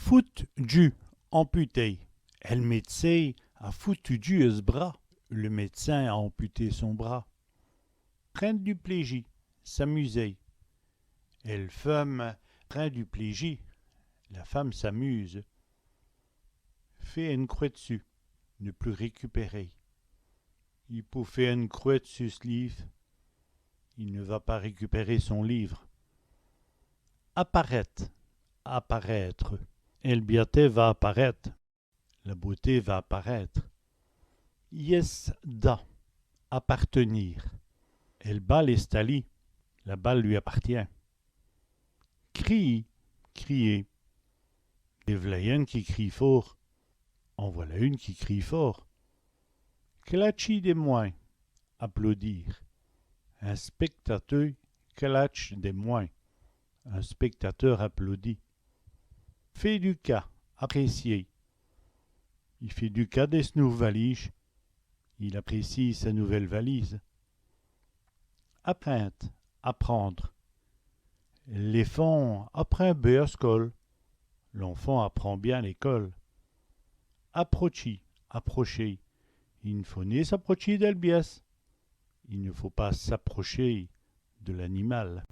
Foutu, amputé. Le médecin a foutu ce bras. Le médecin a amputé son bras. Prendre du plaisir, s'amuser. Elle femme prend du plaisir. La femme s'amuse. Fait une croix dessus, ne plus récupérer. Il peut faire une croix dessus ce livre. Il ne va pas récupérer son livre. Apparaître, apparaître. Elle beauté va apparaître. La beauté va apparaître. Yes, da, appartenir. Elle balle est stali. La balle lui appartient. Crie, crier. Et voilà une qui crie fort. En voilà une qui crie fort. Clatchi des moins, applaudir. Un spectateur clatche des moins. Un spectateur applaudit. Fait du cas, apprécier. Il fait du cas des nouvelles valises. Il apprécie sa nouvelle valise. Apprendre, apprendre. L'enfant apprend bien à l'école. L'enfant apprend bien à l'école. Approcher, approcher. Il ne faut ni s'approcher d'Elbiès. Il ne faut pas s'approcher de l'animal.